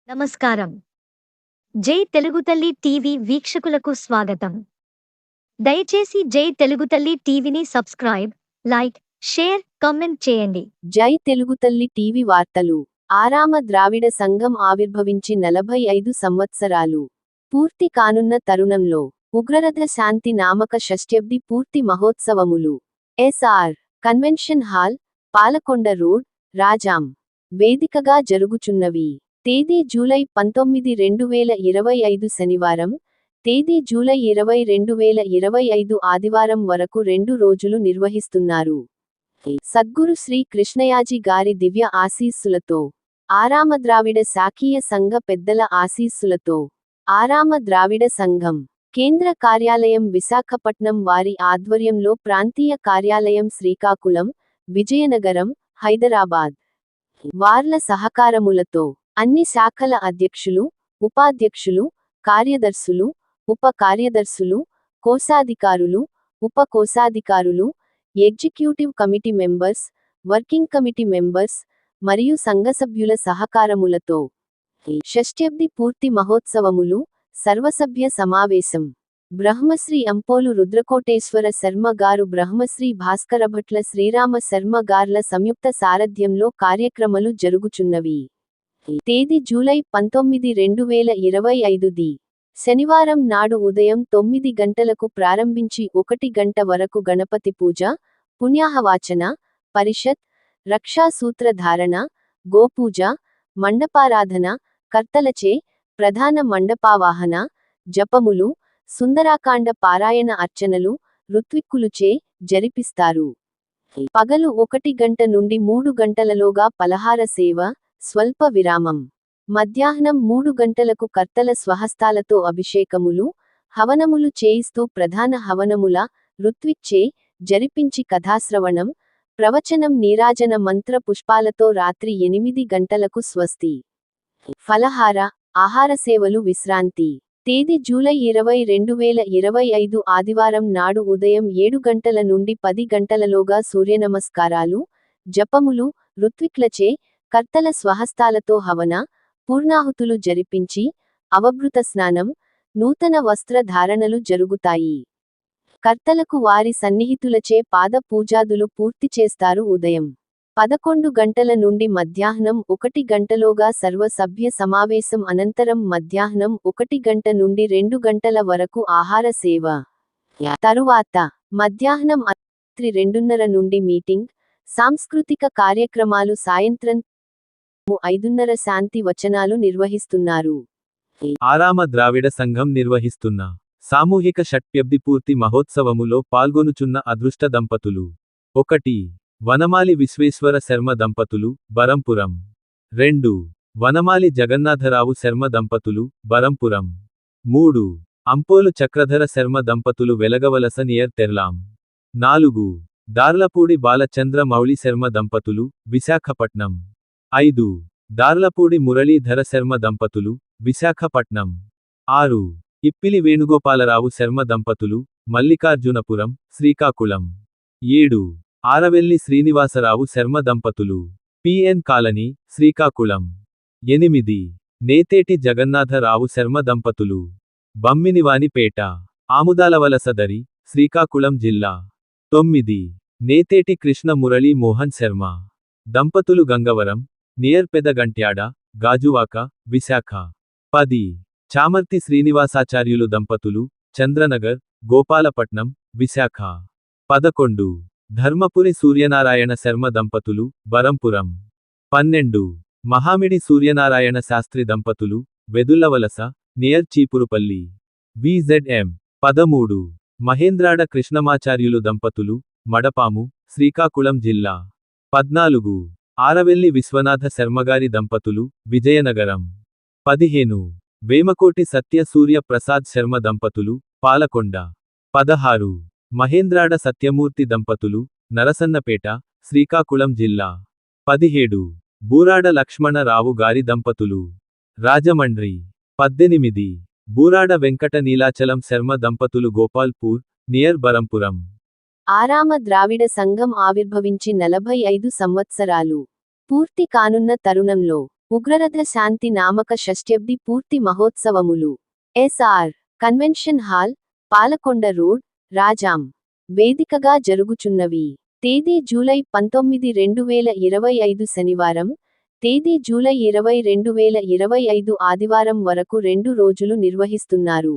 నమస్కారం. జై తెలుగుతల్లి టీవీ వీక్షకులకు స్వాగతం. దయచేసి జై తెలుగుతల్లి టీవీని సబ్స్క్రైబ్, లైక్, షేర్, కామెంట్ చేయండి. జై తెలుగుతల్లి టీవీ వార్తలు. ఆరామ ద్రావిడ సంఘం ఆవిర్భవించి 45 సంవత్సరాలు పూర్తి కానున్న తరుణంలో ఉగ్రరథ శాంతి నామక షష్ఠ్యబ్ది పూర్తి మహోత్సవములు SR convention hall, Palakonda road, Rajam వేదికగా జరుగుచున్నవి. తేదీ జూలై 19, 2025 శనివారం, తేదీ జూలై 20, 2025 ఆదివారం వరకు 2 రోజులు నిర్వహిస్తున్నారు. సద్గురు శ్రీ కృష్ణయాజీ గారి దివ్య ఆశీస్సులతో, ఆరామ ద్రావిడ శాఖీయ సంఘ పెద్దల ఆశీస్సులతో, ఆరామ ద్రావిడ సంఘం కేంద్ర కార్యాలయం విశాఖపట్నం వారి ఆధ్వర్యంలో ప్రాంతీయ కార్యాలయం శ్రీకాకుళం, విజయనగరం, హైదరాబాద్ వార్ల సహకారములతో అన్ని శాఖల అధ్యక్షులు, ఉపాధ్యక్షులు, కార్యదర్శులు, ఉప కార్యదర్శులు, కోశాధికారులు, ఉప కోశాధికారులు, executive committee members, working committee members మరియు సంఘసభ్యుల సహకారములతో షష్ఠ్యబ్ది పూర్తి మహోత్సవములు, సర్వసభ్య సమావేశం బ్రహ్మశ్రీ అంపోలు రుద్రకోటేశ్వర శర్మ గారు, బ్రహ్మశ్రీ భాస్కరభట్ల శ్రీరామ శర్మ గార్ల సంయుక్త సారథ్యంలో కార్యక్రమాలు జరుగుచున్నవి. తేదీ జూలై 19, 2025 ది శనివారం నాడు ఉదయం 9 గంటలకు ప్రారంభించి 1 గంట వరకు గణపతి పూజ, పుణ్యాహవాచన, పరిషత్, రక్షా సూత్రధారణ, గోపూజ, మండపారాధన, కర్తలచే ప్రధాన మండపావాహన, జపములు, సుందరాకాండ పారాయణ అర్చనలు ఋత్విక్కులుచే జరిపిస్తారు. పగలు 1 గంట నుండి 3 గంటలలోగా పలహార సేవ, స్వల్ప విరామం. మధ్యాహ్నం 3 గంటలకు కర్తల స్వహస్తాలతో అభిషేకములు, హవనములు చేయిస్తూ ప్రధాన హవనముల ఋత్విక్చే జరిపించి కథాశ్రవణం, ప్రవచనం, నీరాజన మంత్ర పుష్పాలతో రాత్రి 8 గంటలకు స్వస్తి, ఫలహార, ఆహార సేవలు, విశ్రాంతి. తేదీ జూలై 20, 2025 ఆదివారం నాడు ఉదయం 7 గంటల నుండి 10 గంటలలోగా సూర్యనమస్కారాలు, జపములు ఋత్విక్లచే కర్తల స్వహస్తాలతో హవన, పూర్ణాహుతులు జరిపించి, అవభృత స్నానం, నూతన వస్త్ర ధారణలు జరుగుతాయి. కర్తలకు వారి సన్నిహితులచే పాద పూజాదులు పూర్తి చేస్తారు. ఉదయం 11 గంటల నుండి మధ్యాహ్నం 1 గంటలోగా సర్వ సభ్య సమావేశం అనంతరం మధ్యాహ్నం 1 గంట నుండి 2 గంటల వరకు ఆహార సేవ. తరువాత మధ్యాహ్నం 2:30 నుండి మీటింగ్, సాంస్కృతిక కార్యక్రమాలు, సాయంత్రం 5:30 శాంతి వచనాలు నిర్వహిస్తున్నారు. ఆరామ ద్రావిడ సంఘం నిర్వహిస్తున్న సామూహిక షట్ప్యబ్ది పూర్తి మహోత్సవములో పాల్గొనుచున్న అదృష్ట దంపతులు: 1. వనమాలి విశ్వేశ్వర శర్మ దంపతులు, బరంపురం. 2. వనమాలి జగన్నాథరావు శర్మ దంపతులు, బరంపురం. 3. అంపోలు చక్రధర శర్మ దంపతులు, వెలగవలస నియర్ తెర్లాం. 4. దార్లపూడి బాలచంద్ర మౌళి శర్మ దంపతులు, విశాఖపట్నం. 5. దార్లపూడి మురళీధర శర్మ దంపతులు, విశాఖపట్నం. 6. ఇప్పిలి వేణుగోపాలరావు శర్మ దంపతులు, మల్లికార్జునపురం, శ్రీకాకుళం. 7. ఆరవెల్లి శ్రీనివాసరావు శర్మ దంపతులు, పిఎన్ కాలనీ, శ్రీకాకుళం. 8. నేతేటి జగన్నాథరావు శర్మ దంపతులు, బమ్మినివానిపేట, ఆముదాలవలసదరి, శ్రీకాకుళం జిల్లా. 9. నేతేటి కృష్ణ మురళీ మోహన్ శర్మ దంపతులు, గంగవరం, నియర్ పెదగంట్యాడ, గాజువాక, విశాఖ. 10. చామర్తి శ్రీనివాసాచార్యులు దంపతులు, చంద్రనగర్, గోపాలపట్నం, విశాఖ. 11. ధర్మపురి సూర్యనారాయణ శర్మ దంపతులు, బరంపురం. 12. మహామిడి సూర్యనారాయణ శాస్త్రి దంపతులు, వెదుల్లవలస, నియర్ చీపురుపల్లి, విజెడ్ఎం. 13. మహేంద్రాడ కృష్ణమాచార్యులు దంపతులు, మడపాము, శ్రీకాకుళం జిల్లా. 14. ఆరవెల్లి విశ్వనాథ శర్మగారి దంపతులు, విజయనగరం. 15. వేమకోటి సత్య సూర్య ప్రసాద్ శర్మ దంపతులు, పాలకొండ. 16. మహేంద్రాడ సత్యమూర్తి దంపతులు, నరసన్నపేట, శ్రీకాకుళం జిల్లా. 17. బూరాడ లక్ష్మణ రావు గారి దంపతులు, రాజమండ్రి. 18. బూరాడ వెంకట నీలాచలం శర్మ దంపతులు, గోపాల్పూర్, నియర్ బరంపురం. ఆరామ ద్రావిడ సంఘం ఆవిర్భవించి 45 సంవత్సరాలు పూర్తి కానున్న తరుణంలో ఉగ్రరథ శాంతి నామక షష్ఠ్యబ్ది పూర్తి మహోత్సవములు SR convention hall, Palakonda road, Rajam వేదికగా జరుగుచున్నవి. తేదీ జూలై 19, 2025 శనివారం, తేదీ జూలై 20, 2025 ఆదివారం వరకు 2 రోజులు నిర్వహిస్తున్నారు.